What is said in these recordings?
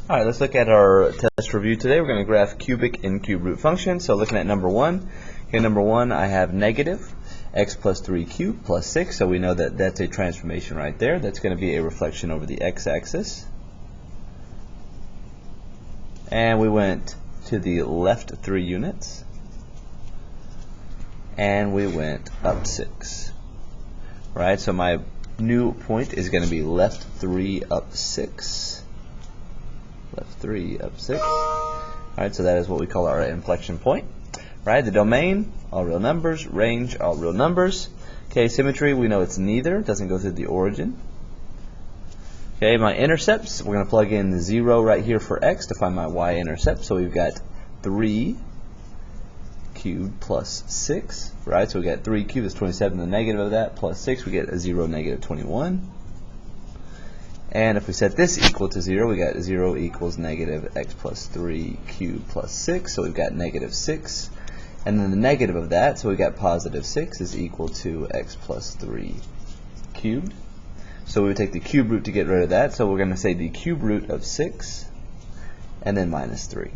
All right, let's look at our test review today. We're going to graph cubic and cube root functions. So looking at number one, here number one I have negative x plus 3 cubed plus 6. So we know that that's a transformation right there. That's going to be a reflection over the x-axis. And we went to the left 3 units. And we went up 6. Right, so my new point is going to be left 3 up 6. Left 3 up 6. Alright, so that is what we call our inflection point. Right, the domain, all real numbers. Range, all real numbers. Okay, symmetry, we know it's neither. Doesn't go through the origin. Okay, my intercepts, we're going to plug in 0 right here for x to find my y-intercept. So we've got 3 cubed plus 6. Right, so we got 3 cubed is 27, the negative of that, plus 6, we get a 0, negative 21. And if we set this equal to 0, we got 0 equals negative x plus 3 cubed plus 6. So we've got negative 6. And then the negative of that, so we got positive 6 is equal to x plus 3 cubed. So we would take the cube root to get rid of that. So we're going to say the cube root of 6 and then minus 3.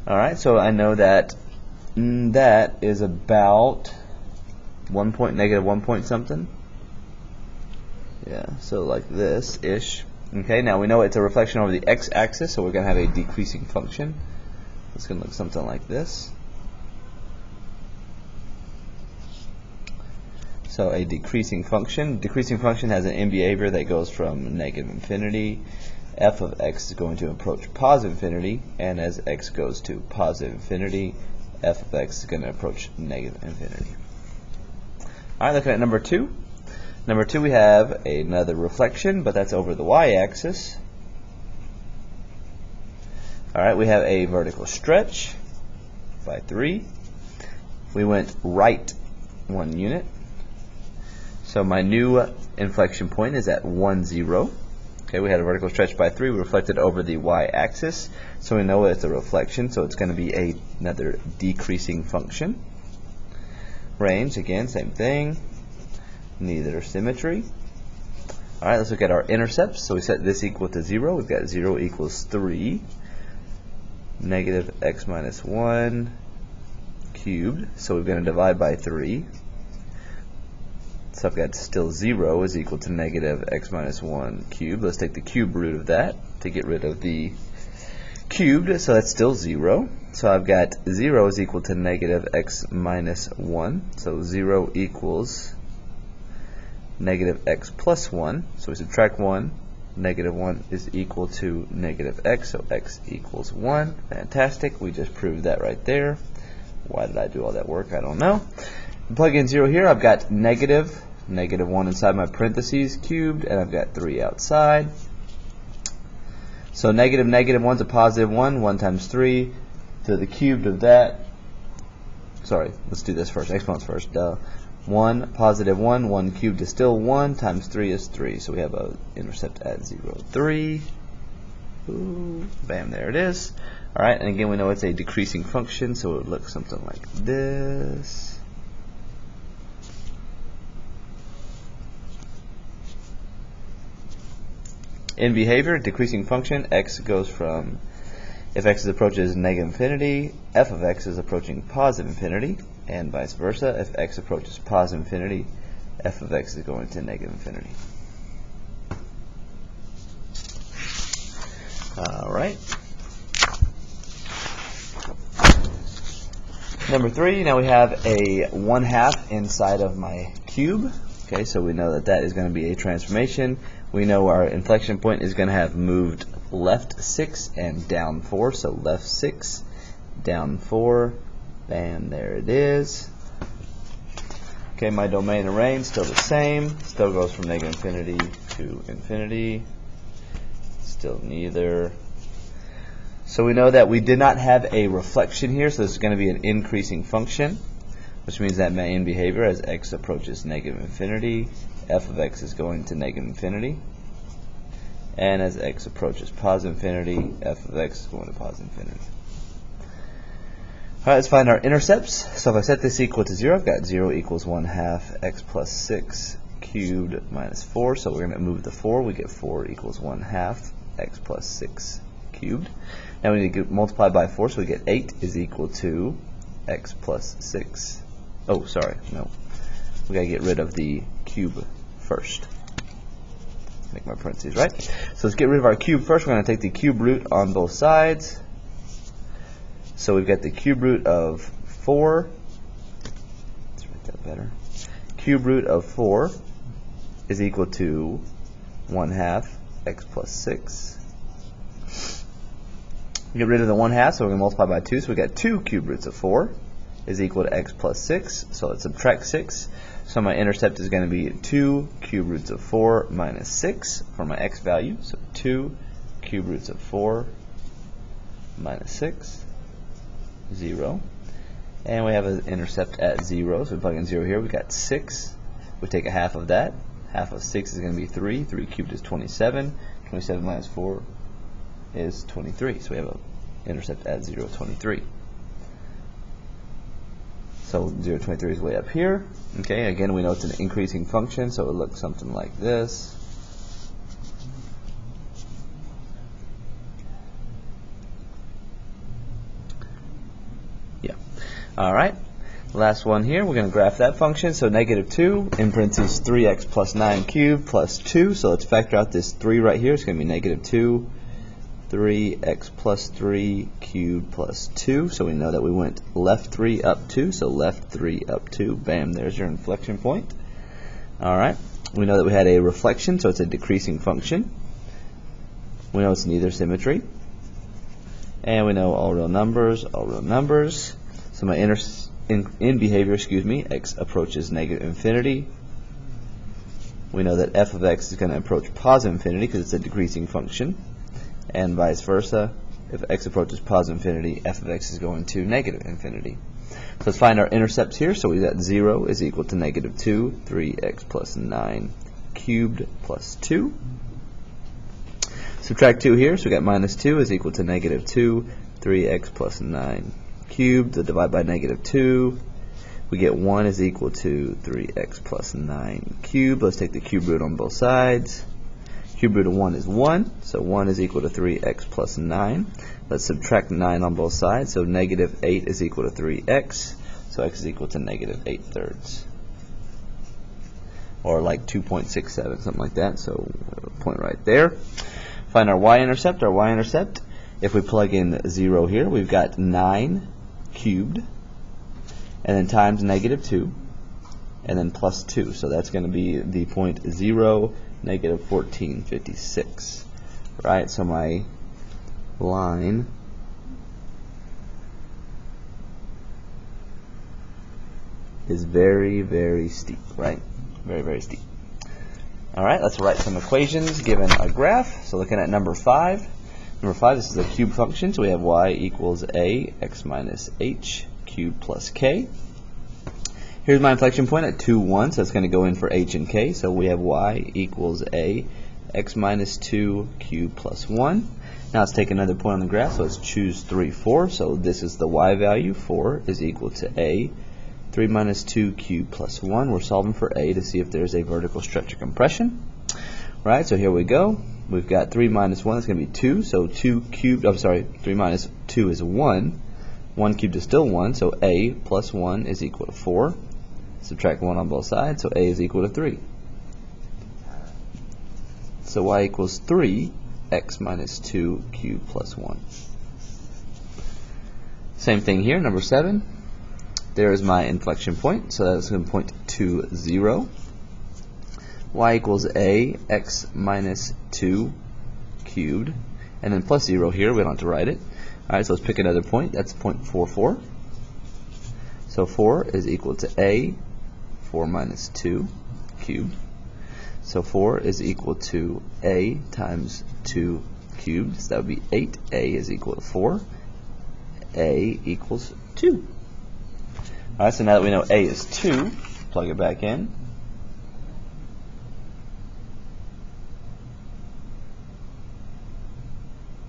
Alright, so I know that that is about negative 1 point something. Yeah, so like this-ish. Okay, now we know it's a reflection over the x-axis, so we're going to have a decreasing function. It's going to look something like this. So a decreasing function. Decreasing function has an end behavior that goes from negative infinity. F of x is going to approach positive infinity, and as x goes to positive infinity, f of x is going to approach negative infinity. Alright, looking at number 2. Number 2, we have another reflection, but that's over the y-axis. Alright, we have a vertical stretch by 3. We went right 1 unit. So my new inflection point is at 1, 0. Okay, we had a vertical stretch by 3. We reflected over the y-axis. So we know it's a reflection, so it's going to be another decreasing function. Range, again, same thing. Neither symmetry. Alright, let's look at our intercepts. So we set this equal to 0. We've got 0 equals 3. Negative x minus 1 cubed. So we're going to divide by 3. So I've got still 0 is equal to negative x minus 1 cubed. Let's take the cube root of that to get rid of the cubed. So that's still 0. So I've got 0 is equal to negative x minus 1. So 0 equals negative x plus 1, so we subtract 1, negative 1 is equal to negative x, so x equals 1. Fantastic, we just proved that right there. Why did I do all that work? I don't know. Plug in 0 here, I've got negative 1 inside my parentheses cubed, and I've got 3 outside. So negative 1's a positive 1, 1 times 3 to the cubed of that. Sorry, let's do this first, exponents first, 1, positive 1, 1 cubed is still 1, times 3 is 3. So we have an intercept at 0, 3. Ooh, bam, there it is. Alright, and again we know it's a decreasing function, so it would look something like this. In behavior, decreasing function, x goes from, if x approaches negative infinity, f of x is approaching positive infinity. And vice versa, if x approaches positive infinity, f of x is going to negative infinity. Alright. Number 3, now we have a 1/2 inside of my cube. Okay, so we know that that is going to be a transformation. We know our inflection point is going to have moved left 6 and down 4. So left 6, down 4. Bam, there it is. Okay, my domain and range still the same. Still goes from negative infinity to infinity. Still neither. So we know that we did not have a reflection here, so this is going to be an increasing function, which means that my end behavior as x approaches negative infinity, f of x is going to negative infinity. And as x approaches positive infinity, f of x is going to positive infinity. Alright, let's find our intercepts. So if I set this equal to 0, I've got 0 equals 1/2 x plus 6 cubed minus 4. So we're going to move the 4. We get 4 equals 1/2 x plus 6 cubed. Now we need to multiply by 4, so we get 8 is equal to x plus 6. Oh, sorry, no. We got to get rid of the cube first. Make my parentheses right. So let's get rid of our cube first. We're going to take the cube root on both sides. So we've got the cube root of 4. Let's write that better. Cube root of 4 is equal to 1/2 x plus 6. Get rid of the 1/2, so we're going to multiply by 2. So we got 2 cube roots of 4 is equal to x plus 6. So let's subtract 6. So my intercept is going to be 2 cube roots of 4 minus 6 for my x value. So 2 cube roots of 4 minus 6, 0. And we have an intercept at 0. So we plug in 0 here. We got 6. We take a half of that. Half of 6 is going to be 3. 3 cubed is 27. 27 minus 4 is 23. So we have an intercept at 0, 23. So 0, 23 is way up here. Okay, again, we know it's an increasing function, so it looks something like this. Yeah. All right. Last one here, we're going to graph that function. So negative 2, in parentheses 3x plus 9 cubed plus 2. So let's factor out this 3 right here. It's going to be negative 2. 3x plus 3 cubed plus 2. So we know that we went left 3 up 2. So left 3 up 2. Bam, there's your inflection point. Alright, we know that we had a reflection, so it's a decreasing function. We know it's neither symmetry. And we know all real numbers, all real numbers. So my in behavior, x approaches negative infinity. We know that f of x is going to approach positive infinity because it's a decreasing function. And vice versa, if x approaches positive infinity, f of x is going to negative infinity. So let's find our intercepts here. So we got 0 is equal to negative 2, 3x plus 9 cubed plus 2. Subtract 2 here, so we got minus 2 is equal to negative 2, 3x plus 9 cubed. So divide by negative 2. We get 1 is equal to 3x plus 9 cubed. Let's take the cube root on both sides. Cube root of 1 is 1, so 1 is equal to 3x plus 9. Let's subtract 9 on both sides, so negative 8 is equal to 3x, so x is equal to negative 8/3. Or like 2.67, something like that, so point right there. Find our y-intercept. Our y-intercept, if we plug in 0 here, we've got 9 cubed, and then times negative 2, and then plus 2, so that's going to be the point 0, negative 1456, right? So my line is very, very steep, right? Very, very steep. All right, let's write some equations given a graph. So looking at number 5. Number 5, this is a cube function, so we have y equals a x minus h cubed plus k. Here's my inflection point at 2, 1, so it's going to go in for h and k. So we have y equals a x minus 2 cubed plus 1. Now let's take another point on the graph. So let's choose 3, 4. So this is the y value. 4 is equal to a. 3 minus 2 cubed plus 1. We're solving for a to see if there's a vertical stretch or compression. Right, so here we go. We've got 3 minus 1. That's going to be 2. So 2 cubed, 3 minus 2 is 1. 1 cubed is still 1. So a plus 1 is equal to 4. Subtract 1 on both sides, so a is equal to 3. So y equals 3 x minus 2 cubed plus 1. Same thing here, number 7. There is my inflection point, so that's going to point to 0. Y equals a x minus 2 cubed, and then plus 0 here, we don't have to write it. Alright, so let's pick another point, that's 0.44. So 4 is equal to a, 4 minus 2 cubed. So 4 is equal to a times 2 cubed. So that would be 8. A is equal to 4. A equals 2. Alright, so now that we know a is 2, plug it back in.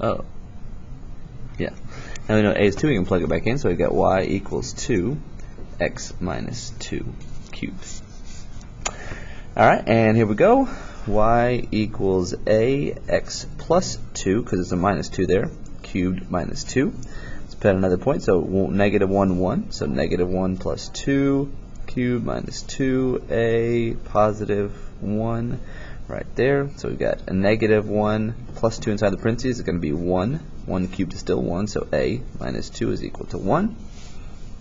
Oh. Yeah. Now we know a is 2, we can plug it back in. So we got y equals 2 x minus 2 cubed. Alright, and here we go. Y equals ax plus 2, because it's a minus 2 there, cubed minus 2. Let's put another point, so negative 1, 1. So negative 1 plus 2 cubed minus 2a positive 1 right there. So we've got a negative 1 plus 2 inside the parentheses is going to be 1. 1 cubed is still 1, so a minus 2 is equal to 1.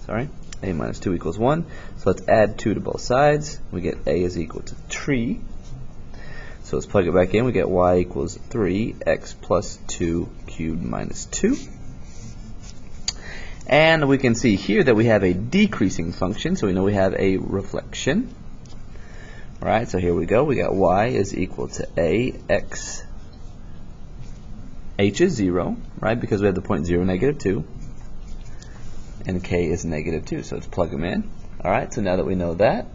Sorry, a minus 2 equals 1. So let's add 2 to both sides. We get a is equal to 3. So let's plug it back in. We get y equals 3x plus 2 cubed minus 2. And we can see here that we have a decreasing function, so we know we have a reflection. Alright, so here we go. We got y is equal to ax. H is 0, right, because we have the point 0, negative 2. And k is negative 2, so let's plug them in. Alright, so now that we know that,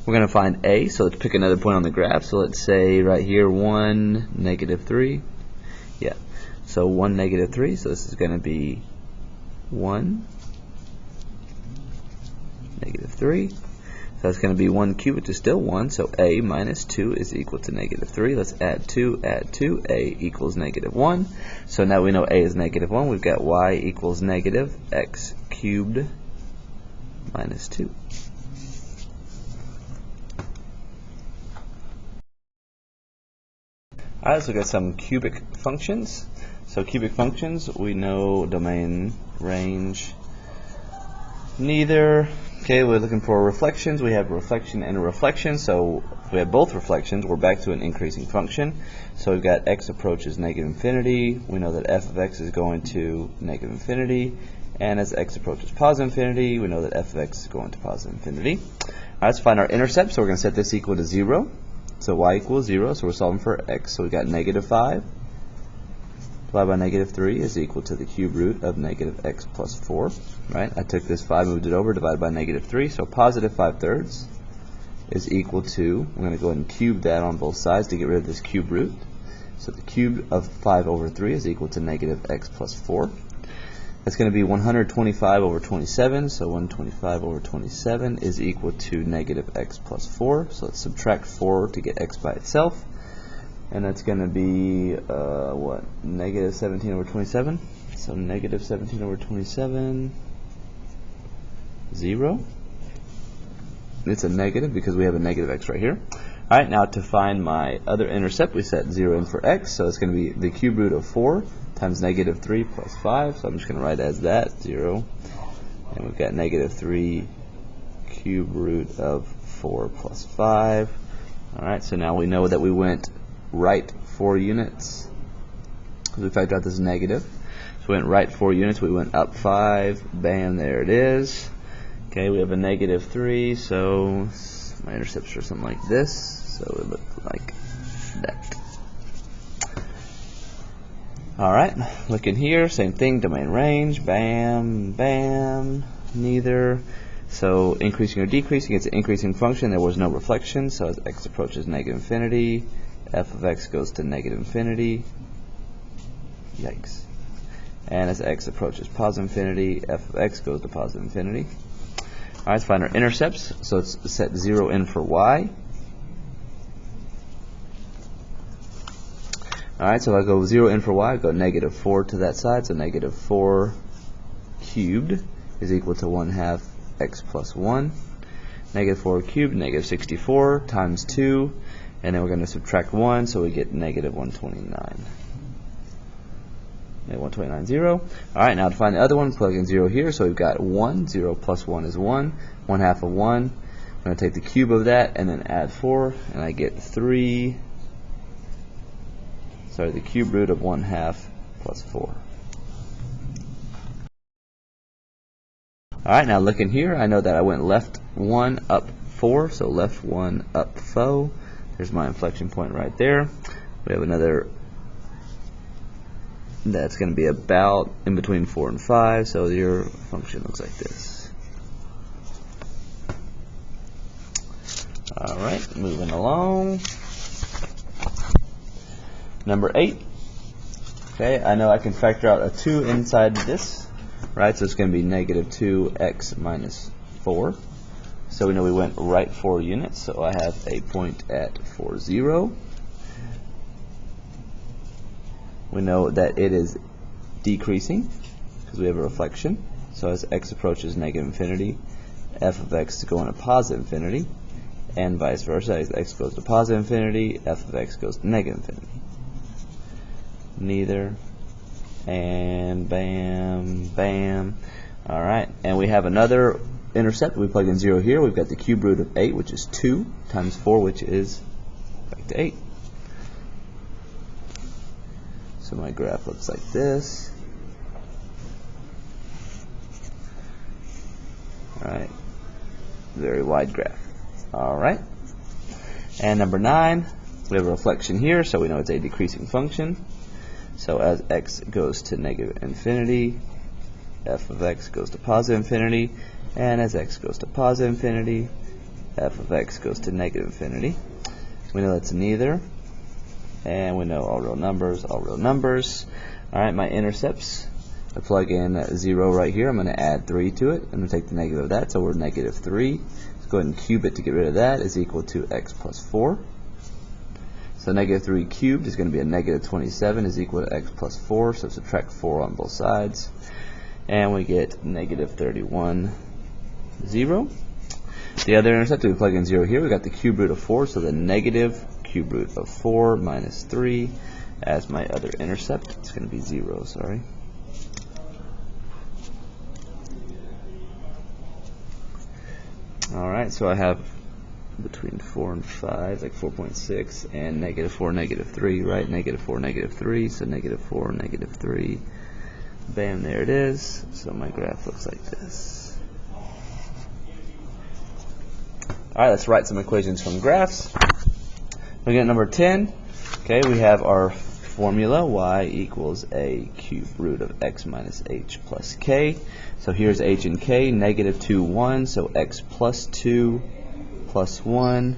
we're going to find a, so let's pick another point on the graph. So let's say right here 1, negative 3. Yeah, so 1, negative 3, so this is going to be 1, negative 3. So that's going to be 1 cubed, which is still 1, so a minus 2 is equal to negative 3. Let's add 2, a equals negative 1. So now we know a is negative 1. We've got y equals negative x cubed minus 2. Alright, let's look at some cubic functions. So cubic functions, we know domain, range, neither. Okay, we're looking for reflections. We have a reflection and a reflection. So if we have both reflections, we're back to an increasing function. So we've got x approaches negative infinity. We know that f of x is going to negative infinity. And as x approaches positive infinity, we know that f of x is going to positive infinity. Alright, let's find our intercept. So we're going to set this equal to 0. So y equals 0, so we're solving for x. So we got negative 5 divided by negative 3 is equal to the cube root of negative x plus 4. Right? I took this 5, moved it over, divided by negative 3. So positive 5/3 is equal to, we're going to go ahead and cube that on both sides to get rid of this cube root. So the cube of 5 over 3 is equal to negative x plus 4. That's going to be 125 over 27, so 125 over 27 is equal to negative x plus 4. So let's subtract 4 to get x by itself. And that's going to be, what, negative 17 over 27? So negative 17 over 27, 0. It's a negative because we have a negative x right here. Alright, now to find my other intercept, we set 0 in for x, so it's going to be the cube root of 4 times negative 3 plus 5, so I'm just going to write it as that, 0. And we've got negative 3 cube root of 4 plus 5. Alright, so now we know that we went right 4 units, because we factored out this negative. So we went right 4 units, we went up 5, bam, there it is. Okay, we have a negative 3, so my intercepts are something like this, so it looked like that. Alright, looking here, same thing, domain range, bam, bam, neither. So increasing or decreasing, it's an increasing function, there was no reflection, so as x approaches negative infinity, f of x goes to negative infinity, yikes. And as x approaches positive infinity, f of x goes to positive infinity. Alright, let's find our intercepts, so let's set 0 in for y. Alright, so if I go 0 in for y, I go negative 4 to that side, so negative 4 cubed is equal to 1/2 x plus 1. Negative 4 cubed, negative 64 times 2, and then we're going to subtract 1, so we get negative 129. Negative 129, 0. Alright, now to find the other one, plug in 0 here, so we've got 1, 0 plus 1 is 1, 1/2 of 1. I'm going to take the cube of that and then add 4, and I get 3. Sorry, the cube root of 1/2 plus 4. Alright, now looking here, I know that I went left 1 up 4, so left 1 up 4. There's my inflection point right there. We have another that's going to be about in between 4 and 5, so your function looks like this. Alright, moving along. Number 8. Okay, I know I can factor out a 2 inside this, right? So it's going to be negative 2x minus 4. So we know we went right 4 units, so I have a point at 4, 0. We know that it is decreasing because we have a reflection. So as x approaches negative infinity, f of x is going to positive infinity, and vice versa. As x goes to positive infinity, f of x goes to negative infinity. Neither, and bam, bam. All right, and we have another intercept. We plug in 0 here. We've got the cube root of 8, which is 2, times 4, which is back to 8. So my graph looks like this. All right, very wide graph. All right, and number 9, we have a reflection here, so we know it's a decreasing function. So as x goes to negative infinity, f of x goes to positive infinity, and as x goes to positive infinity, f of x goes to negative infinity. We know that's neither, and we know all real numbers, all real numbers. All right, my intercepts, I plug in 0 right here. I'm going to add 3 to it. I'm going to take the negative of that, so we're negative 3. Let's go ahead and cube it to get rid of that, is equal to x plus 4. So negative 3 cubed is going to be a negative 27 is equal to x plus 4, so subtract 4 on both sides. And we get negative 31, 0. The other intercept, we plug in 0 here. We got the cube root of 4, so the negative cube root of 4 minus 3 as my other intercept. It's going to be 0, sorry. Alright, so I have between 4 and 5, like 4.6, and negative 4, negative 3, right? Negative 4, negative 3, so negative 4, negative 3. Bam, there it is. So my graph looks like this. Alright, let's write some equations from graphs. We get number 10. Okay, we have our formula, y equals a cube root of x minus h plus k. So here's h and k, negative 2, 1, so x plus 2 plus 1.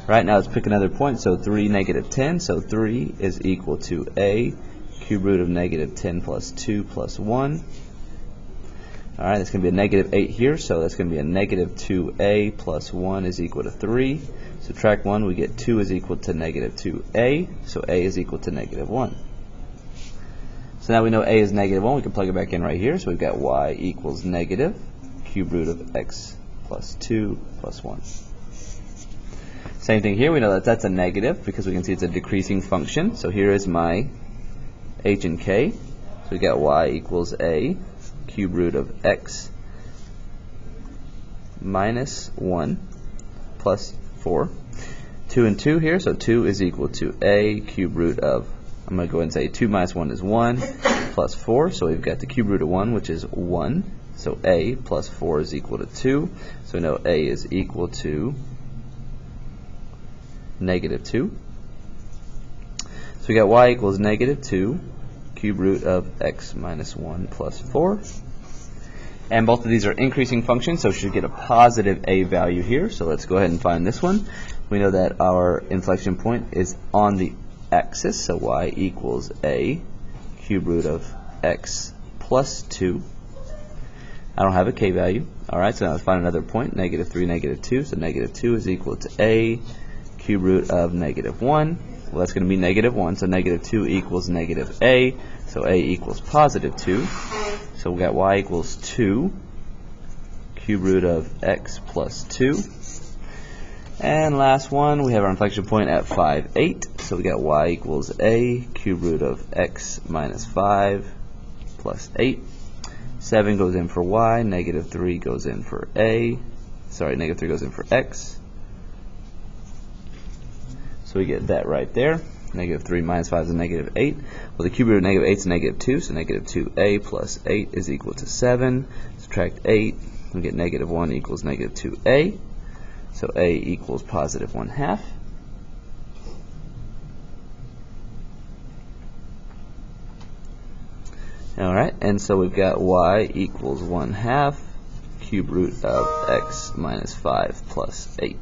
Right, now let's pick another point, so 3, negative 10, so 3 is equal to a cube root of negative 10 plus 2 plus 1. Alright, that's going to be a negative 8 here, so that's going to be a negative 2a plus 1 is equal to 3. Subtract 1, we get 2 is equal to negative 2a, so a is equal to negative 1. So now we know a is negative 1, we can plug it back in right here, so we've got y equals negative cube root of x plus 2 plus 1. Same thing here, we know that that's a negative because we can see it's a decreasing function. So here is my h and k. So we got y equals a cube root of x minus 1 plus 4. 2 and 2 here, so 2 is equal to a cube root of, I'm going to go ahead and say 2 minus 1 is 1 plus 4. So we've got the cube root of 1, which is 1. So a plus 4 is equal to 2. So we know a is equal to negative 2. So we got y equals negative 2 cube root of x minus 1 plus 4. And both of these are increasing functions, so we should get a positive a value here. So let's go ahead and find this one. We know that our inflection point is on the axis, so y equals a cube root of x plus 2. I don't have a k value. Alright, so now let's find another point, negative 3, negative 2. So negative 2 is equal to a cube root of negative 1. Well, that's going to be negative 1, so negative 2 equals negative a. So a equals positive 2. So we got y equals 2 cube root of x plus 2. And last one, we have our inflection point at 5, 8. So we got y equals a cube root of x minus 5 plus 8. 7 goes in for y, negative 3 goes in for a. Sorry, negative 3 goes in for x. So we get that right there. Negative 3 minus 5 is a negative 8. Well, the cube root of negative 8 is negative 2, so negative 2a plus 8 is equal to 7. Subtract 8, we get negative 1 equals negative 2a. So a equals positive 1/2. Alright, and so we've got y equals 1/2 cube root of x minus 5 plus 8.